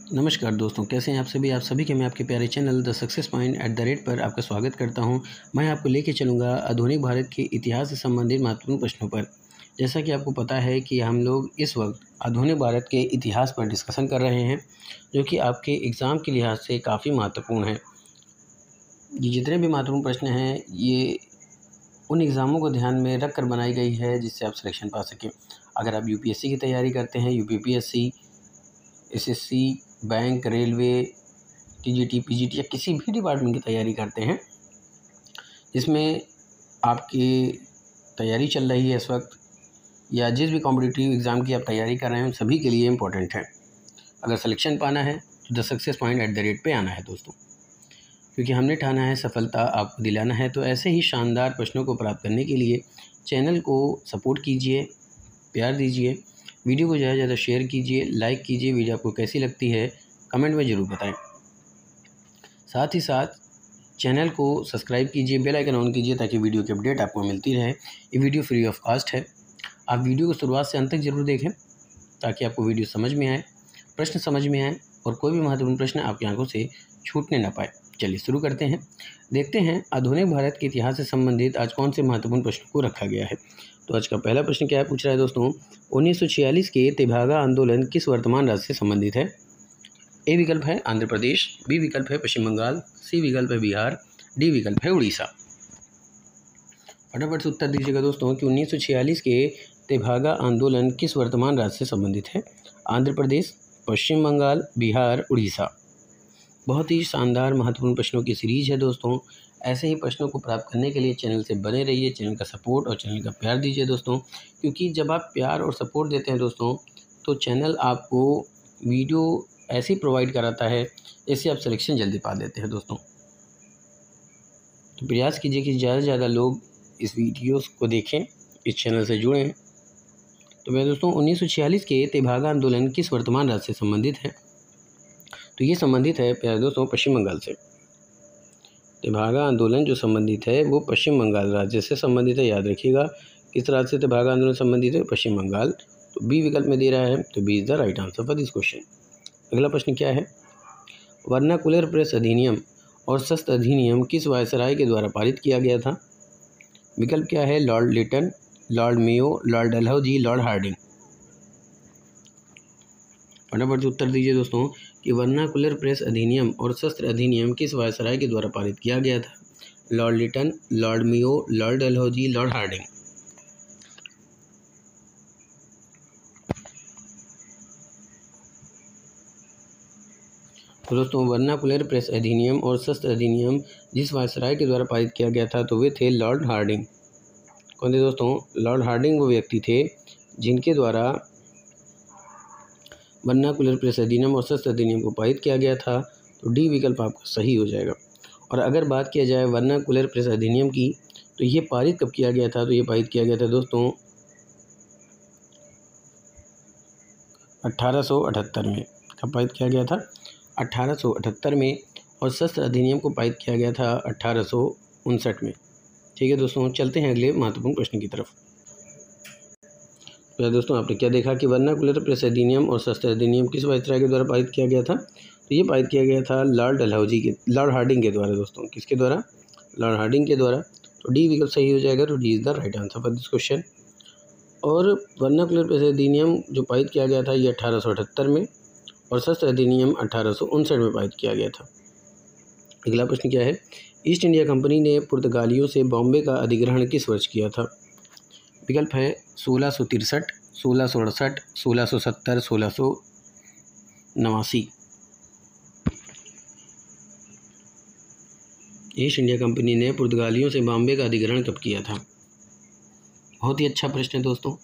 नमस्कार दोस्तों, कैसे हैं आप सभी के मैं आपके प्यारे चैनल द सक्सेस पॉइंट @ पर आपका स्वागत करता हूं। मैं आपको लेके चलूंगा आधुनिक भारत के इतिहास से संबंधित महत्वपूर्ण प्रश्नों पर। जैसा कि आपको पता है कि हम लोग इस वक्त आधुनिक भारत के इतिहास पर डिस्कशन कर रहे हैं, जो कि आपके एग्ज़ाम के लिहाज से काफ़ी महत्वपूर्ण है। ये जितने भी महत्वपूर्ण प्रश्न हैं, ये उन एग्ज़ामों को ध्यान में रख कर बनाई गई है जिससे आप सिलेक्शन पा सकें। अगर आप यूपीएससी की तैयारी करते हैं, UPPSC, SSC, bank, railway, TGT, PGT या किसी भी डिपार्टमेंट की तैयारी करते हैं जिसमें आपकी तैयारी चल रही है इस वक्त, या जिस भी कॉम्पिटिटिव एग्ज़ाम की आप तैयारी कर रहे हैं, सभी के लिए इम्पोर्टेंट है। अगर सिलेक्शन पाना है तो द सक्सेस पॉइंट @ पे आना है दोस्तों, क्योंकि हमने ठाना है सफलता आपको दिलाना है। तो ऐसे ही शानदार प्रश्नों को प्राप्त करने के लिए चैनल को सपोर्ट कीजिए, प्यार दीजिए, वीडियो को ज़्यादा से ज़्यादा शेयर कीजिए, लाइक कीजिए। वीडियो आपको कैसी लगती है कमेंट में ज़रूर बताएं। साथ ही साथ चैनल को सब्सक्राइब कीजिए, बेल आइकन ऑन कीजिए ताकि वीडियो की अपडेट आपको मिलती रहे। ये वीडियो फ्री ऑफ कॉस्ट है। आप वीडियो को शुरुआत से अंत तक ज़रूर देखें ताकि आपको वीडियो समझ में आए, प्रश्न समझ में आए और कोई भी महत्वपूर्ण प्रश्न आपकी आंखों से छूटने ना पाए। चलिए शुरू करते हैं। देखते हैं आधुनिक भारत के इतिहास से संबंधित आज कौन से महत्वपूर्ण प्रश्न को रखा गया है। तो आज का पहला प्रश्न क्या है, पूछ रहा है दोस्तों, 1946 के तेभागा आंदोलन किस वर्तमान राज्य से संबंधित है। ए विकल्प है आंध्र प्रदेश, बी विकल्प है पश्चिम बंगाल, सी विकल्प है बिहार, डी विकल्प है उड़ीसा। फटाफट से उत्तर दीजिएगा दोस्तों कि 1946 के तेभागा आंदोलन किस वर्तमान राज्य से संबंधित है। आंध्र प्रदेश, पश्चिम बंगाल, बिहार, उड़ीसा। बहुत ही शानदार महत्वपूर्ण प्रश्नों की सीरीज है दोस्तों। ऐसे ही प्रश्नों को प्राप्त करने के लिए चैनल से बने रहिए, चैनल का सपोर्ट और चैनल का प्यार दीजिए दोस्तों, क्योंकि जब आप प्यार और सपोर्ट देते हैं दोस्तों तो चैनल आपको वीडियो ऐसी प्रोवाइड कराता है जिससे आप सिलेक्शन जल्दी पा लेते हैं दोस्तों। तो प्रयास कीजिए कि ज़्यादा से ज़्यादा लोग इस वीडियोस को देखें, इस चैनल से जुड़ें। तो मैं दोस्तों 1946 के तेभागा आंदोलन किस वर्तमान राज्य से संबंधित है। तो ये संबंधित है प्यारे दोस्तों पश्चिम बंगाल से। तेभागा आंदोलन जो संबंधित है वो पश्चिम बंगाल राज्य से संबंधित है। याद रखिएगा किस राज्य से तेभागा आंदोलन संबंधित है, पश्चिम बंगाल। तो बी विकल्प में दे रहा है, तो B is the right answer for this question. अगला प्रश्न क्या है, वर्नाकुलर प्रेस अधिनियम और शस्त्र अधिनियम किस वायसराय के द्वारा पारित किया गया था। विकल्प क्या है, Lord Lytton, Lord Mayo, Lord Dalhousie, Lord Hardinge. फटाफट से उत्तर दीजिए दोस्तों कि वर्नाकुलर प्रेस अधिनियम और शस्त्र अधिनियम किस वायसराय के द्वारा पारित किया गया था। Lord Lytton, Lord Mayo, Lord Dalhousie, Lord Hardinge. तो दोस्तों वर्नाकुलर प्रेस अधिनियम और शस्त्र अधिनियम जिस वायसराय के द्वारा पारित किया गया था तो वे थे लॉर्ड हार्डिंग। कौन थे दोस्तों, लॉर्ड हार्डिंग वो व्यक्ति थे जिनके द्वारा वर्नाकुलर प्रेस अधिनियम और शस्त्र अधिनियम को पारित किया गया था। तो डी विकल्प आपका सही हो जाएगा। और अगर बात किया जाए वर्नाकुलर प्रेस अधिनियम की, तो ये पारित कब किया गया था। तो ये पारित किया गया था दोस्तों 1878 में। कब पारित किया गया था, 1878 में। और शस्त्र अधिनियम को पारित किया गया था 1859 में। ठीक है दोस्तों, चलते हैं अगले महत्वपूर्ण प्रश्न की तरफ। तो दोस्तों आपने क्या देखा कि वर्नाकुलर प्रेस अधिनियम और शस्त्र अधिनियम किस वायसराय के द्वारा पारित किया गया था। तो ये पारित किया गया था लॉर्ड हार्डिंग के द्वारा दोस्तों। किसके द्वारा, लॉर्ड हार्डिंग के द्वारा। तो डी विकल्प सही हो जाएगा। तो D is the right answer for this question. और वर्नाकुलर प्रेस अधिनियम जो पारित किया गया था ये 1878 में, और शस्त्र अधिनियम 1859 में पारित किया गया था। अगला प्रश्न क्या है, ईस्ट इंडिया कंपनी ने पुर्तगालियों से बॉम्बे का अधिग्रहण किस वर्ष किया था। विकल्प है 1663, 1668, 1670, 1689। ईस्ट इंडिया कंपनी ने पुर्तगालियों से बॉम्बे का अधिग्रहण कब किया था। बहुत ही अच्छा प्रश्न है दोस्तों।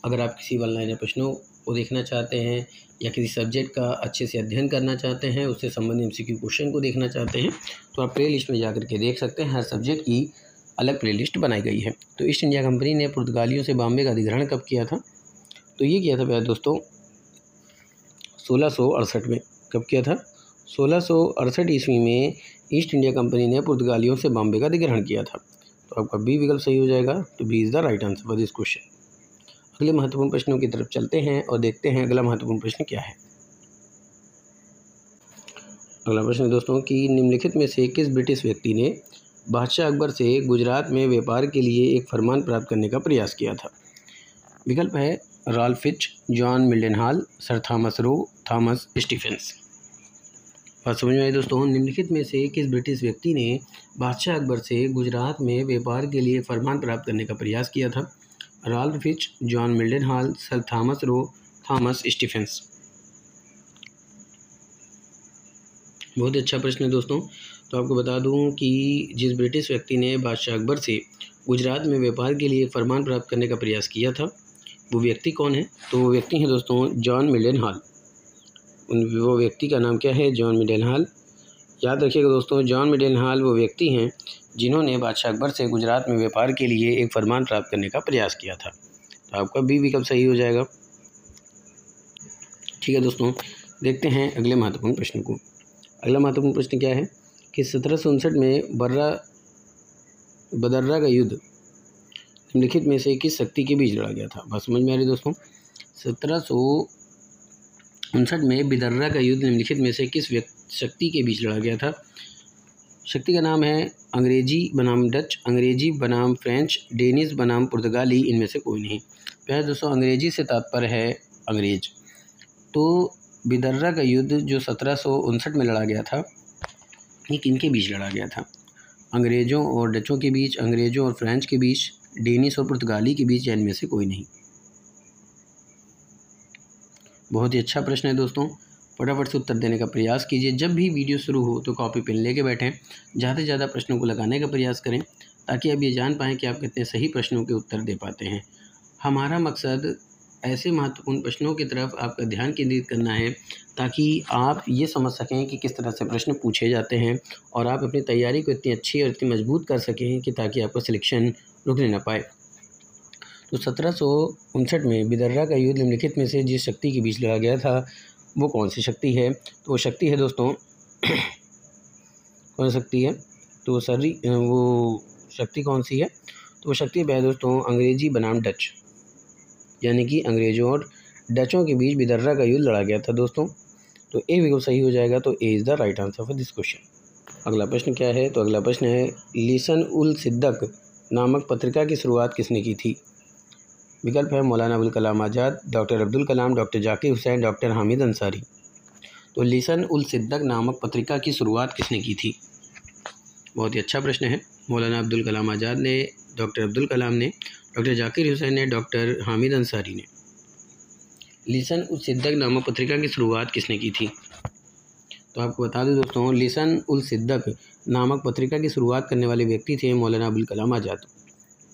अगर आप किसी वन लाइनर प्रश्नों को देखना चाहते हैं या किसी सब्जेक्ट का अच्छे से अध्ययन करना चाहते हैं, उससे संबंधित MCQ क्वेश्चन को देखना चाहते हैं, तो आप प्ले लिस्ट में जाकर के देख सकते हैं। हर सब्जेक्ट की अलग प्ले लिस्ट बनाई गई है। तो ईस्ट इंडिया कंपनी ने पुर्तगालियों से बॉम्बे का अधिग्रहण कब किया था। तो ये किया था प्यारे दोस्तों 1668 में। कब किया था, 1668 ईस्वी में ईस्ट इंडिया कंपनी ने पुर्तगालियों से बॉम्बे का अधिग्रहण किया था। तो आपका बी विकल्प सही हो जाएगा। तो B is the right answer for this question. अगले महत्वपूर्ण प्रश्नों की तरफ चलते हैं और देखते हैं अगला महत्वपूर्ण प्रश्न क्या है। अगला प्रश्न है दोस्तों कि निम्नलिखित में से किस ब्रिटिश व्यक्ति ने बादशाह अकबर से गुजरात में व्यापार के लिए एक फरमान प्राप्त करने का प्रयास किया था। विकल्प है Ralph Fitch, John Mildenhall, Sir Thomas Roe, Thomas Stephens. बात समझ में आई दोस्तों। निम्नलिखित में से किस ब्रिटिश व्यक्ति ने बादशाह अकबर से गुजरात में व्यापार के लिए फरमान प्राप्त करने का प्रयास किया था। Ralph Fitch, John Mildenhall, Sir Thomas Roe, Thomas Stephens. बहुत ही अच्छा प्रश्न है दोस्तों। तो आपको बता दूं कि जिस ब्रिटिश व्यक्ति ने बादशाह अकबर से गुजरात में व्यापार के लिए फरमान प्राप्त करने का प्रयास किया था, वो व्यक्ति कौन है? तो वो व्यक्ति है दोस्तों जॉन मिल्डन हॉल। वो व्यक्ति का नाम क्या है? John Mildenhall. याद रखिएगा दोस्तों, जॉन मिल्डन हॉल वो व्यक्ति हैं जिन्होंने बादशाह अकबर से गुजरात में व्यापार के लिए एक फरमान प्राप्त करने का प्रयास किया था। तो आपका बी विकल्प सही हो जाएगा। ठीक है दोस्तों, देखते हैं अगले महत्वपूर्ण प्रश्न को। अगला महत्वपूर्ण प्रश्न क्या है कि 1759 में बदर्रा का युद्ध निम्नलिखित में से किस शक्ति के बीच लड़ा गया था? बात समझ में आ रही दोस्तों। 1759 में बिदर्रा का युद्ध निम्नलिखित में से किस शक्ति के बीच लड़ा गया था? शक्ति का नाम है अंग्रेजी बनाम डच, अंग्रेजी बनाम फ्रेंच, डेनिश बनाम पुर्तगाली, इनमें से कोई नहीं। पहले दोस्तों अंग्रेजी से तात्पर्य है अंग्रेज। तो बिदर्रा का युद्ध जो 1759 में लड़ा गया था, ये किनके बीच लड़ा गया था? अंग्रेज़ों और डचों के बीच, अंग्रेज़ों और फ्रेंच के बीच, डेनिश और पुर्तगाली के बीच, या इनमें से कोई नहीं। बहुत ही अच्छा प्रश्न है दोस्तों, फटाफट से उत्तर देने का प्रयास कीजिए। जब भी वीडियो शुरू हो तो कॉपी पेन लेके बैठें, ज़्यादा से ज़्यादा प्रश्नों को लगाने का प्रयास करें ताकि आप ये जान पाएँ कि आप कितने सही प्रश्नों के उत्तर दे पाते हैं। हमारा मकसद ऐसे महत्वपूर्ण प्रश्नों की तरफ आपका ध्यान केंद्रित करना है ताकि आप ये समझ सकें कि किस तरह से प्रश्न पूछे जाते हैं और आप अपनी तैयारी को इतनी अच्छी और इतनी मजबूत कर सकें कि ताकि आपका सिलेक्शन रुकने न पाए। तो 1759 में बिदर्रा का युद्ध निम्नलिखित में से जिस शक्ति के बीच लड़ा गया था वो कौन सी शक्ति है? तो वो शक्ति है दोस्तों कौन शक्ति है? तो वो शक्ति कौन सी है? तो वो शक्ति है दोस्तों अंग्रेजी बनाम डच, यानी कि अंग्रेज़ों और डचों के बीच बिदर्रा का युद्ध लड़ा गया था दोस्तों। तो ए विकल्प सही हो जाएगा। तो A is the right answer for this question. अगला प्रश्न क्या है? तो अगला प्रश्न है लिसन उल सिद्दक नामक पत्रिका की शुरुआत किसने की थी? विकल्प है Maulana Abul Kalam Azad, doctor Abdul Kalam, doctor Zakir Hussain, doctor Hamid Ansari. तो लिसन उल सिद्दक नामक पत्रिका की शुरुआत किसने की थी? बहुत ही अच्छा प्रश्न है। मौलाना अब्दुल कलाम आज़ाद ने, डॉक्टर अब्दुल कलाम ने, डॉक्टर जाकिर हुसैन ने, डॉक्टर हामिद अंसारी ने। लिसन उल सिद्दक नामक पत्रिका की शुरुआत किसने की थी? तो आपको बता दूं दोस्तों, लिसन उल सिद्दक नामक पत्रिका की शुरुआत करने वाले व्यक्ति थे मौलाना अबुल कलाम आज़ाद।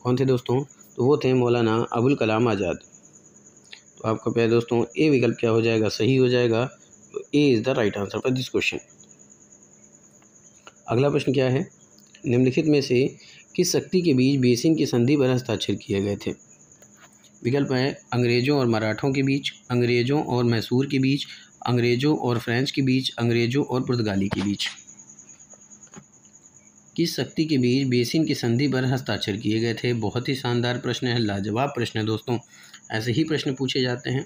कौन थे दोस्तों? तो वो थे मौलाना अबुल कलाम आज़ाद। तो आपका प्यारे दोस्तों ए विकल्प क्या हो जाएगा? सही हो जाएगा। तो A is the right answer for this question. अगला प्रश्न क्या है? निम्नलिखित में से किस शक्ति के बीच बेसिन की संधि पर हस्ताक्षर किए गए थे? विकल्प है अंग्रेज़ों और मराठों के बीच, अंग्रेज़ों और मैसूर के बीच, अंग्रेज़ों और फ्रेंच के बीच, अंग्रेज़ों और पुर्तगाली के बीच। किस शक्ति के बीच बेसिन की संधि पर हस्ताक्षर किए गए थे? बहुत ही शानदार प्रश्न है, लाजवाब प्रश्न है दोस्तों। ऐसे ही प्रश्न पूछे जाते हैं।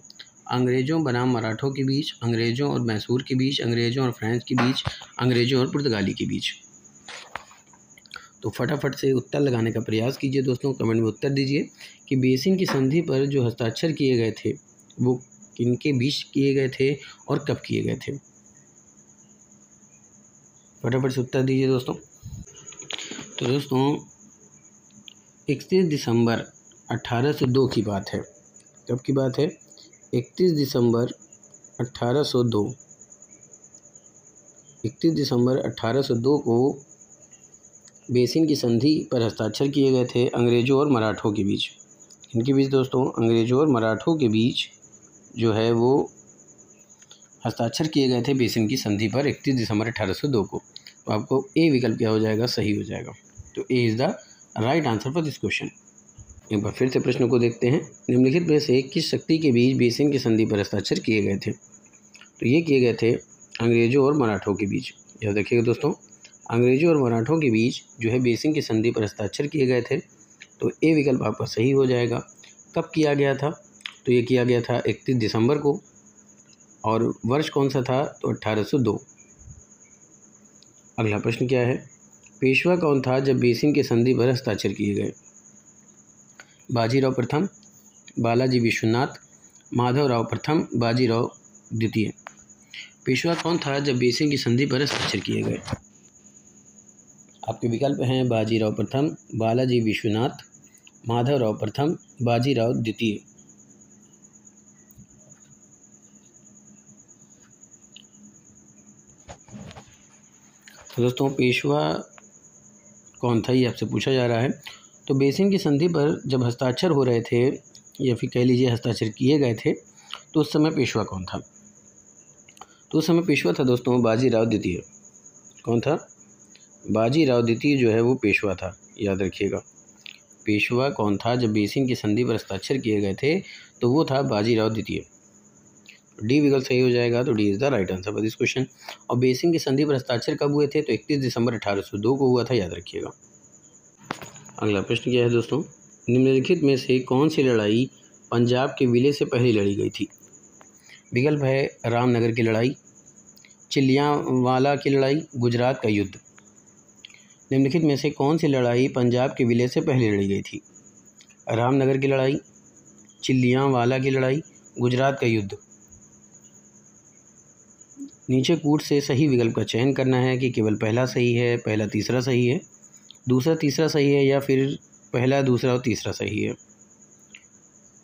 अंग्रेज़ों बनाम मराठों के बीच, अंग्रेज़ों और मैसूर के बीच, अंग्रेज़ों और फ्रेंच के बीच, अंग्रेज़ों और पुर्तगाली के बीच। तो फटाफट से उत्तर लगाने का प्रयास कीजिए दोस्तों, कमेंट में उत्तर दीजिए कि बेसिन की संधि पर जो हस्ताक्षर किए गए थे वो किनके बीच किए गए थे और कब किए गए थे? फटाफट से उत्तर दीजिए दोस्तों। तो दोस्तों 31 दिसंबर 1802 की बात है। कब की बात है? 31 दिसंबर 1802। 31 दिसंबर 1802 को बेसिन की संधि पर हस्ताक्षर किए गए थे अंग्रेज़ों और मराठों के बीच। इनके बीच दोस्तों अंग्रेज़ों और मराठों के बीच जो है वो हस्ताक्षर किए गए थे बेसिन की संधि पर 31 दिसंबर 1802 को। तो आपको ए विकल्प क्या हो जाएगा? सही हो जाएगा। तो A is the right answer for this question. एक बार फिर से प्रश्न को देखते हैं। निम्नलिखित में से किस शक्ति के बीच बेसिन की संधि पर हस्ताक्षर किए गए थे? तो ये किए गए थे अंग्रेज़ों और मराठों के बीच। याद रखिएगा दोस्तों, अंग्रेज़ों और मराठों के बीच जो है बेसिन की संधि पर हस्ताक्षर किए गए थे। तो ए विकल्प आपका सही हो जाएगा। कब किया गया था? तो ये किया गया था 31 दिसंबर को। और वर्ष कौन सा था? तो 1802। अगला प्रश्न क्या है, पेशवा कौन था जब बेसिन की संधि पर हस्ताक्षर किए गए? बाजीराव प्रथम, बालाजी विश्वनाथ, माधवराव प्रथम, बाजीराव द्वितीय। पेशवा कौन था जब बेसिन की संधि पर हस्ताक्षर किए गए? आपके विकल्प हैं बाजीराव प्रथम, बालाजी विश्वनाथ, माधवराव प्रथम, बाजीराव द्वितीय। तो दोस्तों पेशवा कौन था ये आपसे पूछा जा रहा है। तो बेसिन की संधि पर जब हस्ताक्षर हो रहे थे या फिर कह लीजिए हस्ताक्षर किए गए थे तो उस समय पेशवा कौन था? तो उस समय पेशवा था दोस्तों बाजीराव द्वितीय। कौन था? बाजीराव द्वितीय जो है वो पेशवा था, याद रखिएगा। पेशवा कौन था जब बेसिन की संधि पर हस्ताक्षर किए गए थे? तो वो था बाजीराव द्वितीय। डी विकल्प सही हो जाएगा, तो D is the right answer for this question. और बेसिन की संधि पर हस्ताक्षर कब हुए थे? तो 31 दिसंबर 1802 को हुआ था, याद रखिएगा। अगला प्रश्न क्या है दोस्तों, निम्नलिखित में से कौन सी लड़ाई पंजाब के विलय से पहले लड़ी गई थी? विकल्प है रामनगर की लड़ाई, चिलियांवाला की लड़ाई, गुजरात का युद्ध। निम्नलिखित में से कौन सी लड़ाई पंजाब के विलय से पहले लड़ी गई थी? रामनगर की लड़ाई, चिलियांवाला की लड़ाई, गुजरात का युद्ध। नीचे कूट से सही विकल्प का चयन करना है कि केवल पहला सही है, पहला तीसरा सही है, दूसरा तीसरा सही है, या फिर पहला दूसरा और तीसरा सही है।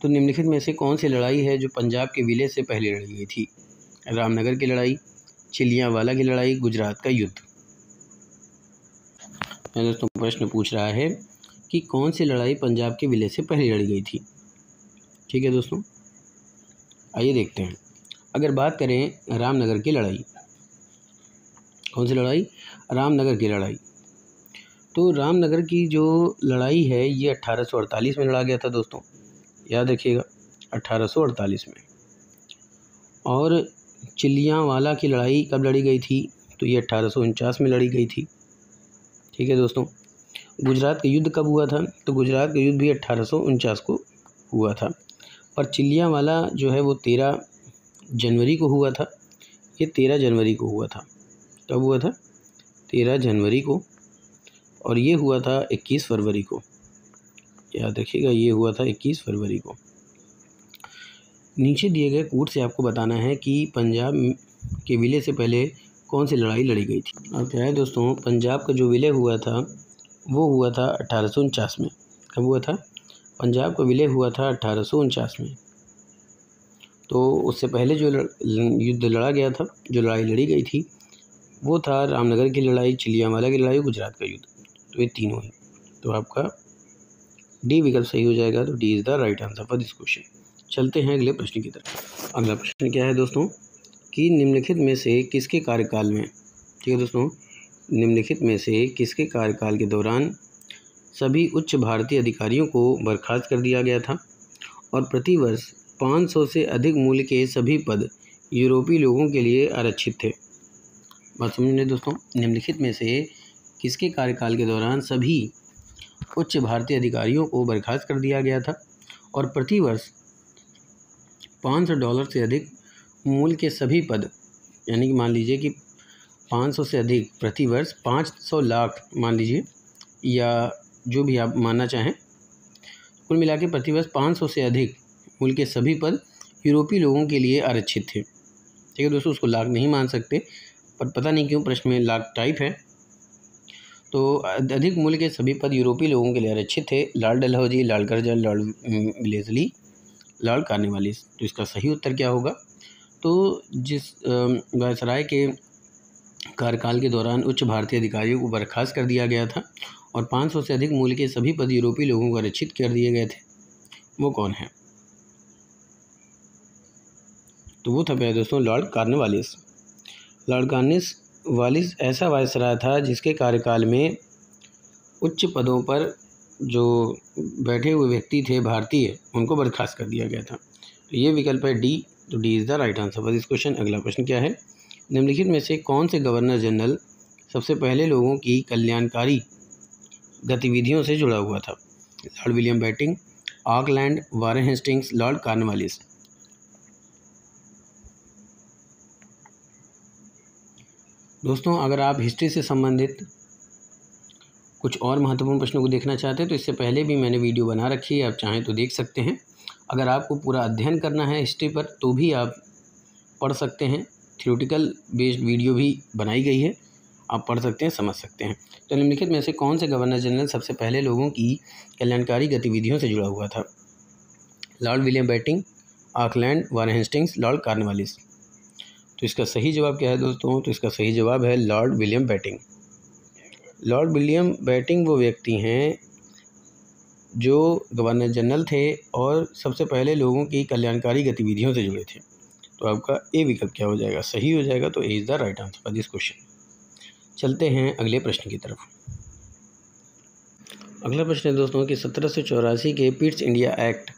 तो निम्नलिखित में से कौन सी लड़ाई है जो पंजाब के विलय से पहले लड़ी गई थी? रामनगर की लड़ाई, चिलियांवाला की लड़ाई, गुजरात का युद्ध। दोस्तों प्रश्न पूछ रहा है कि कौन सी लड़ाई पंजाब के विलय से पहले लड़ी गई थी। ठीक है दोस्तों, आइए देखते हैं। अगर बात करें रामनगर की लड़ाई, कौन सी लड़ाई? रामनगर की लड़ाई। तो रामनगर की जो लड़ाई है ये 1848 में लड़ा गया था दोस्तों, याद रखिएगा 1848 में। और चिलियांवाला की लड़ाई कब लड़ी गई थी? तो ये 1849 में लड़ी गई थी। ठीक है दोस्तों। गुजरात का युद्ध कब हुआ था? तो गुजरात का युद्ध भी 1849 को हुआ था। पर चिलियांवाला जो है वो 13 जनवरी को हुआ था। ये 13 जनवरी को हुआ था। कब हुआ था? 13 जनवरी को। और ये हुआ था 21 फरवरी को, याद रखिएगा, ये हुआ था 21 फरवरी को। नीचे दिए गए कूट से आपको बताना है कि पंजाब के विलय से पहले कौन सी लड़ाई लड़ी गई थी। अब क्या है दोस्तों, पंजाब का जो विलय हुआ था वो हुआ था 1849 में। कब हुआ था? पंजाब का विलय हुआ था 1849 में। तो उससे पहले जो युद्ध लड़ा गया था, जो लड़ाई लड़ी गई थी, वो था रामनगर की लड़ाई, चिलियांवाला की लड़ाई, गुजरात का युद्ध। तो ये तीनों ही। तो आपका डी विकल्प सही हो जाएगा, तो D is the right answer for this question. चलते हैं अगले प्रश्न की तरफ। अगला प्रश्न क्या है दोस्तों कि निम्नलिखित में से किसके कार्यकाल में, ठीक है दोस्तों, निम्नलिखित में से किसके कार्यकाल के दौरान सभी उच्च भारतीय अधिकारियों को बर्खास्त कर दिया गया था और प्रतिवर्ष 500 से अधिक मूल्य के सभी पद यूरोपीय लोगों के लिए आरक्षित थे? बात समझिए दोस्तों, निम्नलिखित में से किसके कार्यकाल के दौरान सभी उच्च भारतीय अधिकारियों को बर्खास्त कर दिया गया था और प्रतिवर्ष $500 से अधिक मूल्य के सभी पद, यानी कि मान लीजिए कि 500 से अधिक प्रतिवर्ष 500 लाख मान लीजिए, या जो भी आप मानना चाहें, कुल मिला के प्रतिवर्ष 500 से अधिक मूल्य के सभी पद यूरोपीय लोगों के लिए आरक्षित थे। ठीक है दोस्तों, उसको लाख नहीं मान सकते, पर पता नहीं क्यों प्रश्न में लाख टाइप है। तो अधिक मूल्य के सभी पद यूरोपीय लोगों के लिए आरक्षित थे। Lord Dalhousie, Lord Curzon, Lord Wellesley, Lord Cornwallis. तो इसका सही उत्तर क्या होगा? तो जिस वायसराय के कार्यकाल के दौरान उच्च भारतीय अधिकारियों को बर्खास्त कर दिया गया था और 500 से अधिक मूल्य के सभी पद यूरोपीय लोगों को आरक्षित कर दिए गए थे, वो कौन है? तो वो था पहले दोस्तों लॉर्ड कॉर्नवालिस। लॉर्ड कॉर्नवालिस ऐसा वायसराय था जिसके कार्यकाल में उच्च पदों पर जो बैठे हुए व्यक्ति थे भारतीय, उनको बर्खास्त कर दिया गया था। तो ये विकल्प है डी, तो D is the right answer for this question. अगला प्रश्न क्या है, निम्नलिखित में से कौन से गवर्नर जनरल सबसे पहले लोगों की कल्याणकारी गतिविधियों से जुड़ा हुआ था? Lord William Bentinck, Auckland, Warren Hastings, Lord Cornwallis. दोस्तों, अगर आप हिस्ट्री से संबंधित कुछ और महत्वपूर्ण प्रश्नों को देखना चाहते हैं तो इससे पहले भी मैंने वीडियो बना रखी है, आप चाहें तो देख सकते हैं। अगर आपको पूरा अध्ययन करना है हिस्ट्री पर तो भी आप पढ़ सकते हैं, थ्योरेटिकल बेस्ड वीडियो भी बनाई गई है, आप पढ़ सकते हैं, समझ सकते हैं। तो निम्नलिखित में से कौन से गवर्नर जनरल सबसे पहले लोगों की कल्याणकारी गतिविधियों से जुड़ा हुआ था? Lord William Bentinck, Auckland, Warren Hastings, Lord Cornwallis. तो इसका सही जवाब क्या है दोस्तों? तो इसका सही जवाब है Lord William Bentinck. Lord William Bentinck वो व्यक्ति हैं जो गवर्नर जनरल थे और सबसे पहले लोगों की कल्याणकारी गतिविधियों से जुड़े थे। तो आपका ए विकल्प क्या हो जाएगा? सही हो जाएगा। तो A is the right answer for this question. चलते हैं अगले प्रश्न की तरफ। अगला प्रश्न है दोस्तों कि 1784 के पिट्स इंडिया एक्ट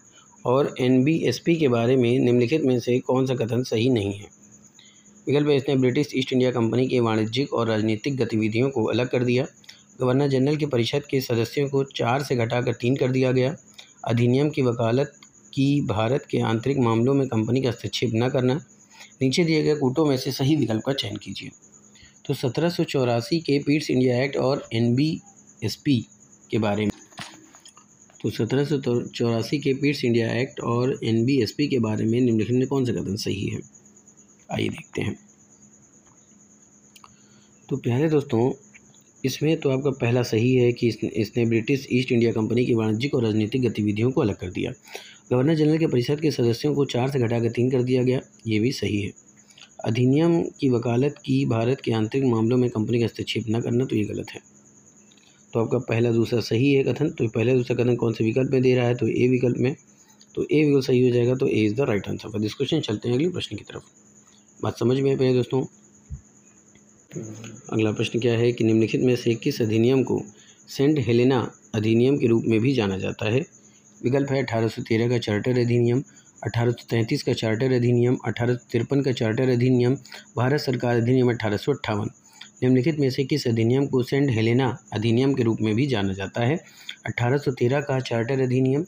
और NBSP के बारे में निम्नलिखित में से कौन सा कथन सही नहीं है? विकल्प ए, इसने ब्रिटिश ईस्ट इंडिया कंपनी की वाणिज्यिक और राजनीतिक गतिविधियों को अलग कर दिया। गवर्नर जनरल की परिषद के सदस्यों को 4 से घटाकर 3 कर दिया गया। अधिनियम की वकालत की भारत के आंतरिक मामलों में कंपनी का हस्तक्षेप न करना। नीचे दिए गए कूटों में से सही विकल्प का चयन कीजिए। तो 1784 के पिट्स इंडिया एक्ट और NBSP के बारे में, तो 1784 के पिट्स इंडिया एक्ट और NBSP के बारे में निम्नलिखित में कौन सा कथन सही है? आइए देखते हैं। तो पहले दोस्तों इसमें तो आपका पहला सही है कि इसने ब्रिटिश ईस्ट इंडिया कंपनी की वाणिज्यिक और राजनीतिक गतिविधियों को अलग कर दिया। गवर्नर जनरल के परिषद के सदस्यों को 4 से घटाकर 3 कर दिया गया, ये भी सही है। अधिनियम की वकालत की भारत के आंतरिक मामलों में कंपनी का हस्तक्षेप न करना, तो ये गलत है। तो आपका पहला दूसरा सही है कथन। तो पहला दूसरा कथन कौन से विकल्प में दे रहा है? तो ए विकल्प में। तो ए विकल्प सही हो जाएगा। तो A is the right answer for this question. चलते हैं अगले प्रश्न की तरफ। बात समझ में आए दोस्तों? अगला प्रश्न क्या है कि निम्नलिखित में से किस अधिनियम को सेंट हेलेना अधिनियम के रूप में भी जाना जाता है? विकल्प है 1813 का चार्टर अधिनियम, 1833 का चार्टर अधिनियम, 1853 का चार्टर अधिनियम, भारत सरकार अधिनियम 1858। निम्नलिखित में से किस अधिनियम को सेंट हेलेना अधिनियम के रूप में भी जाना जाता है? 1813 का चार्टर अधिनियम,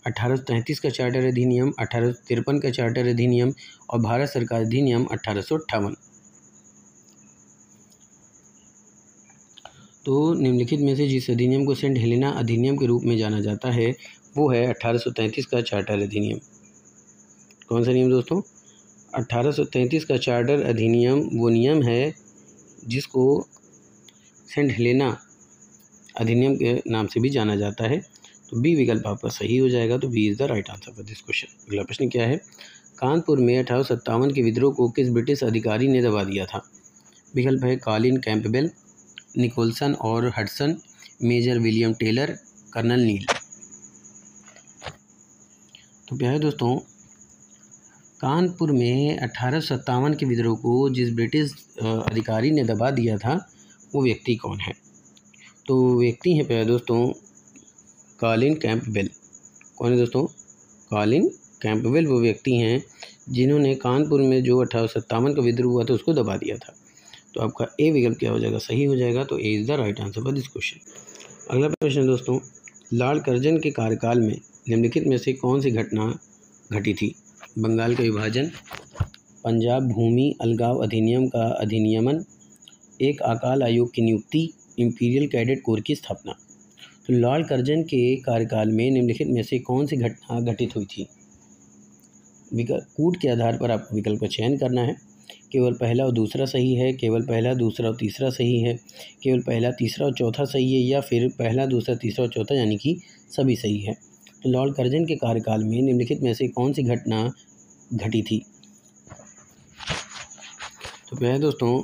1833 का चार्टर अधिनियम, 1853 का चार्टर अधिनियम और भारत सरकार अधिनियम 1858। तो निम्नलिखित में से जिस अधिनियम को सेंट हेलेना अधिनियम के रूप में जाना जाता है वो है 1833 का चार्टर अधिनियम। कौन सा नियम दोस्तों? 1833 का चार्टर अधिनियम वो नियम है जिसको सेंट हेलेना अधिनियम के नाम से भी जाना जाता है। तो बी विकल्प आपका सही हो जाएगा। तो B is the right answer for this question. अगला प्रश्न क्या है? कानपुर में 1857 के विद्रोह को किस ब्रिटिश अधिकारी ने दबा दिया था? विकल्प है कॉलिन कैंपबेल, निकोलसन और Hudson, Major William Taylor, Colonel Neill. तो प्यारे दोस्तों, कानपुर में 1857 के विद्रोह को जिस ब्रिटिश अधिकारी ने दबा दिया था वो व्यक्ति कौन है? तो व्यक्ति हैं प्यारे दोस्तों कॉलिन कैंपबेल। कौन है दोस्तों? कॉलिन कैंपबेल वो व्यक्ति हैं जिन्होंने कानपुर में जो 1857 का विद्रोह हुआ था उसको दबा दिया था। तो आपका ए विकल्प क्या हो जाएगा? सही हो जाएगा। तो A is the right answer for this question. अगला प्रश्न दोस्तों, लॉर्ड कर्जन के कार्यकाल में निम्नलिखित में से कौन सी घटना घटी थी? बंगाल का विभाजन, पंजाब भूमि अलगाव अधिनियम का अधिनियमन, एक अकाल आयोग की नियुक्ति, इंपीरियल कैडेट कोर की स्थापना। तो लॉर्ड कर्जन के कार्यकाल में निम्नलिखित में से कौन सी घटना घटित हुई थी? कूट के आधार पर आपको विकल्प का चयन करना है। केवल पहला और दूसरा सही है, केवल पहला दूसरा और तीसरा सही है, केवल पहला तीसरा और चौथा सही है, या फिर पहला दूसरा तीसरा और चौथा यानी कि सभी सही है। तो लॉर्ड कर्जन के कार्यकाल में निम्नलिखित में से कौन सी घटना घटी थी? तो प्यारे दोस्तों,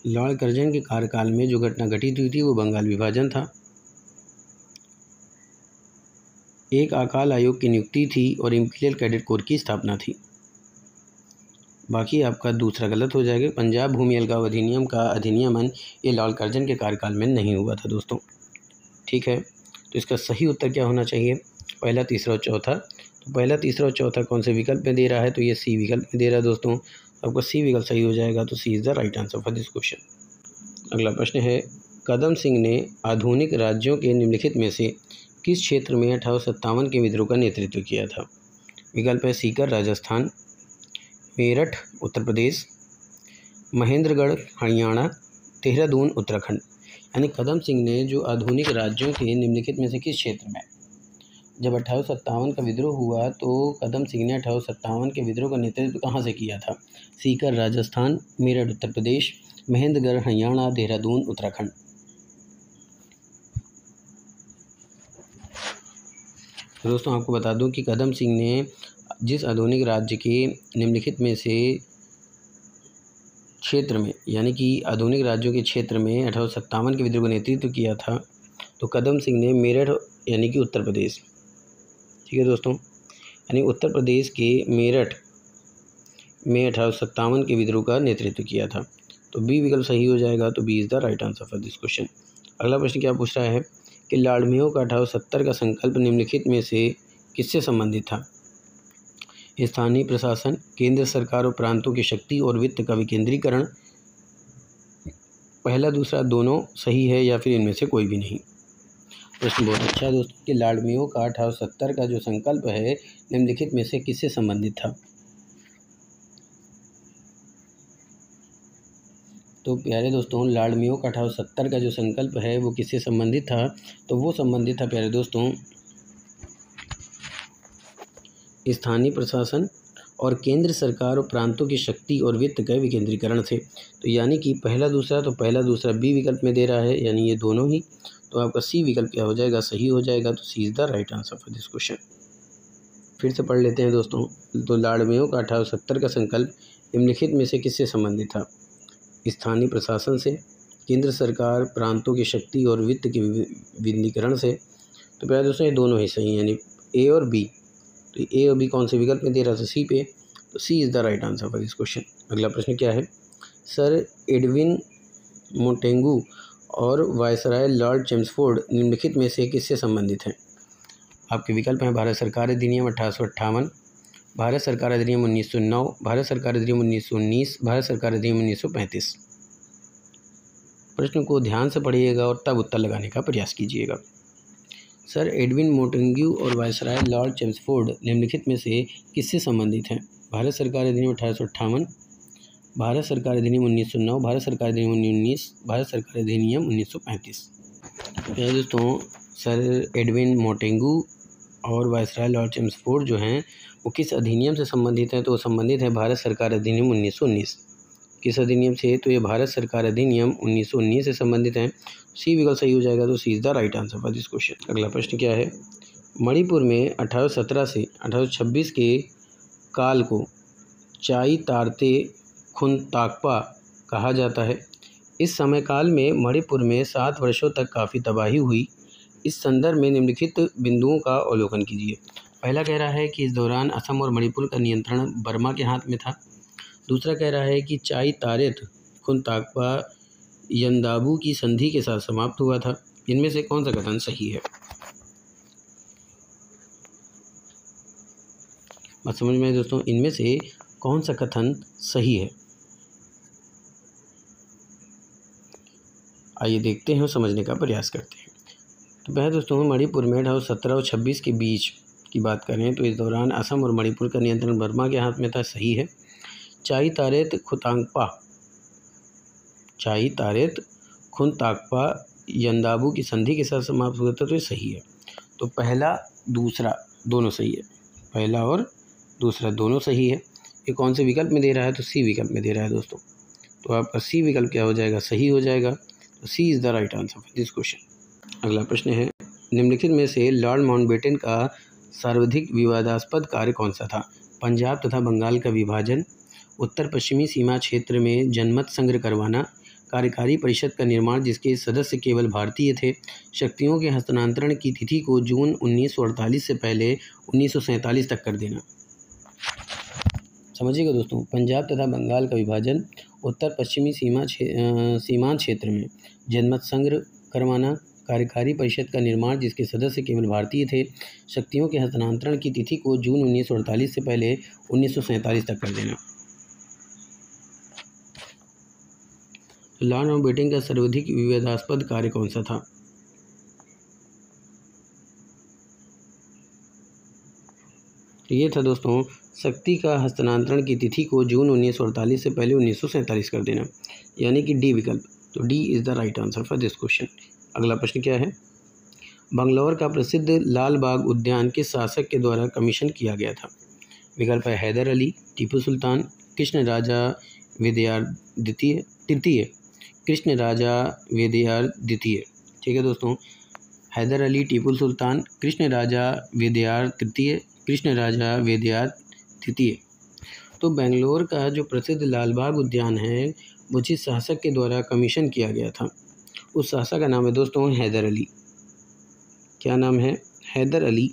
लॉर्ड कर्जन के कार्यकाल में जो घटना घटित हुई थी वो बंगाल विभाजन था, एक अकाल आयोग की नियुक्ति थी और इंपीरियल कैडेट कोर की स्थापना थी। बाकी आपका दूसरा गलत हो जाएगा। पंजाब भूमि अलगाव अधिनियम का अधिनियमन ये लॉर्ड कर्जन के कार्यकाल में नहीं हुआ था दोस्तों। ठीक है, तो इसका सही उत्तर क्या होना चाहिए? पहला तीसरा और चौथा। तो पहला तीसरा और चौथा कौन से विकल्प में दे रहा है? तो ये सी विकल्प में दे रहा है दोस्तों। आपका सी विकल्प सही हो जाएगा। तो C is the right answer for this question. अगला प्रश्न है, कदम सिंह ने आधुनिक राज्यों के निम्नलिखित में से किस क्षेत्र में 1857 के विद्रोह का नेतृत्व किया था? विकल्प है सीकर राजस्थान, मेरठ उत्तर प्रदेश, महेंद्रगढ़ हरियाणा, देहरादून उत्तराखंड। यानी कदम सिंह ने जो आधुनिक राज्यों के निम्नलिखित में से किस क्षेत्र में, जब 1857 का विद्रोह हुआ तो कदम सिंह ने 1857 के विद्रोह का नेतृत्व कहाँ से किया था? सीकर राजस्थान, मेरठ उत्तर प्रदेश, महेंद्रगढ़ हरियाणा, देहरादून उत्तराखंड। तो दोस्तों आपको बता दूं कि कदम सिंह ने जिस आधुनिक राज्य के निम्नलिखित में से क्षेत्र में, यानी कि आधुनिक राज्यों के क्षेत्र में 1857 के विद्रोह का नेतृत्व किया था, तो कदम सिंह ने मेरठ यानी कि उत्तर प्रदेश, ठीक है दोस्तों, यानी उत्तर प्रदेश के मेरठ में 1857 के विद्रोह का नेतृत्व किया था। तो बी विकल्प सही हो जाएगा। तो B is the right answer for this question. अगला प्रश्न क्या पूछ रहा है कि लाड़मियों का 1870 का संकल्प निम्नलिखित में से किससे संबंधित था? स्थानीय प्रशासन, केंद्र सरकार और प्रांतों की शक्ति और वित्त का विकेंद्रीकरण, पहला दूसरा दोनों सही है या फिर इनमें से कोई भी नहीं। प्रश्न बहुत अच्छा है दोस्तों कि लाड़मियों का 1870 का जो संकल्प है निम्नलिखित में से किससे संबंधित था? तो प्यारे दोस्तों लाड़मियों का 1870 का जो संकल्प है वो किससे संबंधित था? तो वो संबंधित था प्यारे दोस्तों स्थानीय प्रशासन और केंद्र सरकार और प्रांतों की शक्ति और वित्त के विकेंद्रीकरण से। तो यानी कि पहला दूसरा बी विकल्प में दे रहा है, यानी ये दोनों ही। तो आपका सी विकल्प क्या हो जाएगा? सही हो जाएगा। तो C is the right answer for this question. फिर से पढ़ लेते हैं दोस्तों। तो लाड़मियों का 1870 का संकल्प निम्नलिखित में से किससे संबंधित था? स्थानीय प्रशासन से, केंद्र सरकार, प्रांतों की शक्ति और वित्त के विकेंद्रीकरण से। तो प्यारे दोस्तों ये दोनों ही सही हैं, यानी ए और बी। तो ए और बी कौन से विकल्प में दे रहा था? सी पे। तो C is the right answer for this question. अगला प्रश्न क्या है? सर एडविन मोंटेगू और वायसराय लॉर्ड चेम्सफोर्ड निम्नलिखित में से किससे संबंधित हैं? आपके विकल्प हैं भारत सरकार अधिनियम 1858, भारत सरकार अधिनियम 1909, भारत सरकार अधिनियम 1919, भारत सरकार अधिनियम 1935। प्रश्न को ध्यान से पढ़िएगा और तब उत्तर लगाने का प्रयास कीजिएगा। सर एडविन मोंटेगू और वायसराय लॉर्ड चेम्सफोर्ड निम्नलिखित में से किससे संबंधित हैं? भारत सरकार अधिनियम 1858, भारत सरकार अधिनियम 1909, भारत सरकार अधिनियम 1919, भारत सरकार अधिनियम 1935। तो दोस्तों सर एडविन मोंटेगू और वायसराय लॉर्ड चेम्सफोर्ड जो हैं वो किस अधिनियम से संबंधित हैं? तो वो संबंधित है भारत सरकार अधिनियम 1919। किस अधिनियम से? तो ये भारत सरकार अधिनियम 1919 से संबंधित हैं। सी विकल्प सही हो जाएगा। तो C is the right answer for this question. अगला प्रश्न क्या है? मणिपुर में 1817 से 1826 के काल को चाई तारते खुनताकपा कहा जाता है। इस समय काल में मणिपुर में 7 वर्षों तक काफ़ी तबाही हुई। इस संदर्भ में निम्नलिखित बिंदुओं का अवलोकन कीजिए। पहला कह रहा है कि इस दौरान असम और मणिपुर का नियंत्रण बर्मा के हाथ में था। दूसरा कह रहा है कि चाई तारेत खुनताकपा यंदाबू की संधि के साथ समाप्त हुआ था। इनमें से कौन सा कथन सही है? बात समझ में दोस्तों, इनमें से कौन सा कथन सही है? आइए देखते हैं और समझने का प्रयास करते हैं। तो पहले दोस्तों मणिपुर में 1817 और 26 के बीच की बात करें तो इस दौरान असम और मणिपुर का नियंत्रण बर्मा के हाथ में था। सही है। चाई तारेत खुनताकपा यंदाबू की संधि के साथ समाप्त हुआ था। तो ये सही है। तो पहला दूसरा दोनों सही है। पहला और दूसरा दोनों सही है। ये कौन से विकल्प में दे रहा है? तो सी विकल्प में दे रहा है दोस्तों। तो आपका सी विकल्प क्या हो जाएगा? सही हो जाएगा। तो C is the right answer for this question. अगला प्रश्न है निम्नलिखित में से लॉर्ड माउंटबेटन का सर्वाधिक विवादास्पद कार्य कौन सा था? पंजाब तथा बंगाल का विभाजन, उत्तर पश्चिमी सीमा क्षेत्र में जनमत संग्रह करवाना, कार्यकारी परिषद का निर्माण जिसके सदस्य केवल भारतीय थे, शक्तियों के हस्तांतरण की तिथि को जून 1948 से पहले 1947 तक कर देना। समझिएगा दोस्तों, पंजाब तथा बंगाल का विभाजन, उत्तर पश्चिमी सीमांत क्षेत्र में जनमत संग्रह करवाना, कार्यकारी परिषद का निर्माण जिसके सदस्य केवल भारतीय थे, शक्तियों के हस्तांतरण की तिथि को जून 1948 से पहले 1947 तक कर देना। लॉर्ड माउंटबेटन का सर्वाधिक विवादास्पद कार्य कौन सा था? तो ये था दोस्तों, शक्ति का हस्तांतरण की तिथि को जून 1948 से पहले 1947 कर देना, यानी कि डी विकल्प। तो D is the right answer for this question. अगला प्रश्न क्या है, बंगलौर का प्रसिद्ध लाल बाग उद्यान किस शासक के द्वारा कमीशन किया गया था? विकल्प है हैदर अली, टीपू सुल्तान, कृष्ण राजा विदयार तृतीय, कृष्ण राजा विदयार द्वितीय। ठीक है दोस्तों, हैदर अली, टीपू सुल्तान, कृष्ण राजा विदयार तृतीय, कृष्ण राजा विदयार तृतीय। तो बेंगलोर का जो प्रसिद्ध लाल बाग उद्यान है वो जिस शासक के द्वारा कमीशन किया गया था, उस शासक का नाम है दोस्तों हैदर अली। क्या नाम है? हैदर अली।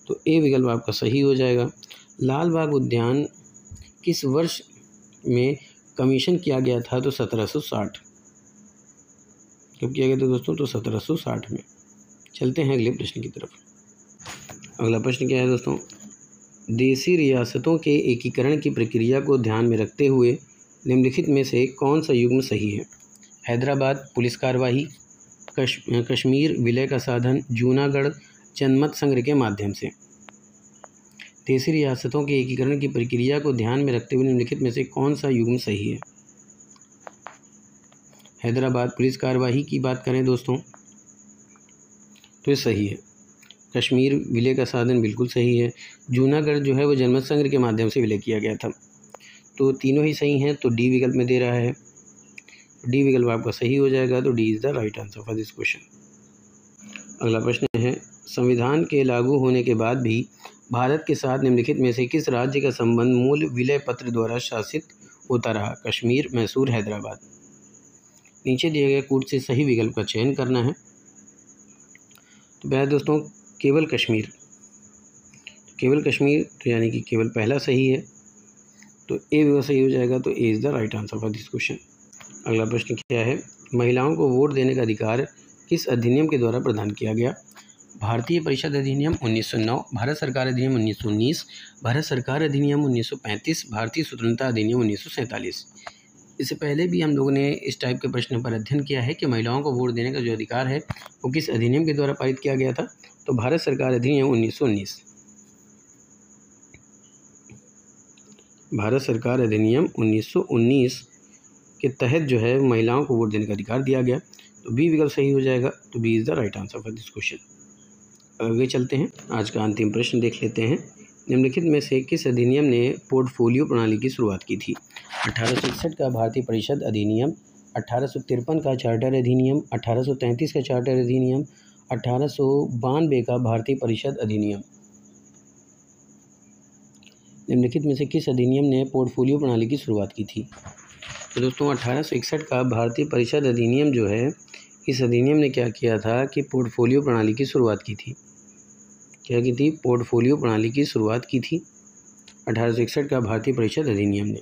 तो ए विकल्प आपका सही हो जाएगा। लाल बाग उद्यान किस वर्ष में कमीशन किया गया था? तो 1760। कब किया गया था दोस्तों? तो 1760 में। चलते हैं अगले प्रश्न की तरफ। अगला प्रश्न क्या है दोस्तों, देशी रियासतों के एकीकरण की प्रक्रिया को ध्यान में रखते हुए निम्नलिखित में से कौन सा युग्म सही है? हैदराबाद पुलिस कार्यवाही, कश्मीर विलय का साधन, जूनागढ़ जनमत संग्रह के माध्यम से। देशी रियासतों के एकीकरण की प्रक्रिया को ध्यान में रखते हुए निम्नलिखित में से कौन सा युग्म सही है? हैदराबाद पुलिस कार्यवाही की बात करें दोस्तों तो ये सही है। कश्मीर विलय का साधन बिल्कुल सही है। जूनागढ़ जो है वो जनमत संग्रह के माध्यम से विलय किया गया था। तो तीनों ही सही हैं, तो डी विकल्प में दे रहा है। डी विकल्प आपका सही हो जाएगा। तो D is the right answer for this question. अगला प्रश्न है, संविधान के लागू होने के बाद भी भारत के साथ निम्नलिखित में से किस राज्य का संबंध मूल विलय पत्र द्वारा शासित होता रहा? कश्मीर, मैसूर, हैदराबाद। नीचे दिए गए कूट से सही विकल्प का चयन करना है। तो वह दोस्तों केवल कश्मीर, केवल कश्मीर, तो यानी कि केवल पहला सही है। तो ए विकल्प सही हो जाएगा। तो A is the right answer for this question. अगला प्रश्न क्या है, महिलाओं को वोट देने का अधिकार किस अधिनियम के द्वारा प्रदान किया गया? भारतीय परिषद अधिनियम 1909, भारत सरकार अधिनियम 1919, भारत सरकार अधिनियम 1935, भारतीय स्वतंत्रता अधिनियम 1947। इससे पहले भी हम लोगों ने इस टाइप के प्रश्न पर अध्ययन किया है कि महिलाओं को वोट देने का जो अधिकार है वो किस अधिनियम के द्वारा पारित किया गया था? तो भारत सरकार अधिनियम 1919। भारत सरकार अधिनियम 1919 के तहत जो है महिलाओं को वोट देने का अधिकार दिया गया। तो बी विकल्प सही हो जाएगा। तो B is the right answer for this question. आगे चलते हैं, आज का अंतिम प्रश्न देख लेते हैं। निम्नलिखित में से किस अधिनियम ने पोर्टफोलियो प्रणाली की शुरुआत की थी? 1861 का भारतीय परिषद अधिनियम, 1853 का चार्टर अधिनियम, 1833 का चार्टर अधिनियम, 1892 का भारतीय परिषद अधिनियम। निम्नलिखित में से किस अधिनियम ने पोर्टफोलियो प्रणाली की शुरुआत की थी? तो दोस्तों 1861 का भारतीय परिषद अधिनियम जो है, इस अधिनियम ने क्या किया था कि पोर्टफोलियो प्रणाली की शुरुआत की थी। क्या की थी? पोर्टफोलियो प्रणाली की शुरुआत की थी 1861 का भारतीय परिषद अधिनियम ने।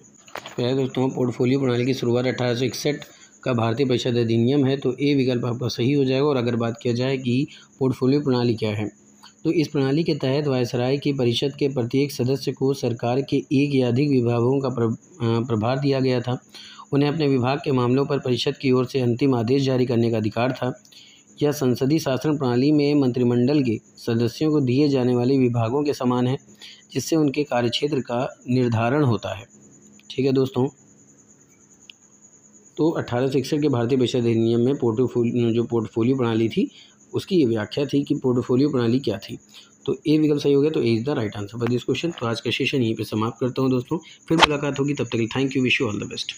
तो दोस्तों पोर्टफोलियो प्रणाली की शुरुआत 1861 का भारतीय परिषद अधिनियम है। तो ए विकल्प आपका सही हो जाएगा। और अगर बात किया जाए कि पोर्टफोलियो प्रणाली क्या है, तो इस प्रणाली के तहत वायसराय की परिषद के प्रत्येक सदस्य को सरकार के एक या अधिक विभागों का प्रभार दिया गया था। उन्हें अपने विभाग के मामलों पर परिषद की ओर से अंतिम आदेश जारी करने का अधिकार था। यह संसदीय शासन प्रणाली में मंत्रिमंडल के सदस्यों को दिए जाने वाले विभागों के समान है, जिससे उनके कार्यक्षेत्र का निर्धारण होता है। ठीक है दोस्तों, तो 1861 के भारतीय परिषद अधिनियम में पोर्टफोलियो प्रणाली थी, उसकी ये व्याख्या थी कि पोर्टफोलियो प्रणाली क्या थी। तो ए विकल्प सही हो गया। तो A is the right answer for this question. तो आज का सेशन यहीं पे समाप्त करता हूँ दोस्तों, फिर मुलाकात होगी, तब तक thank you, wish you all the best.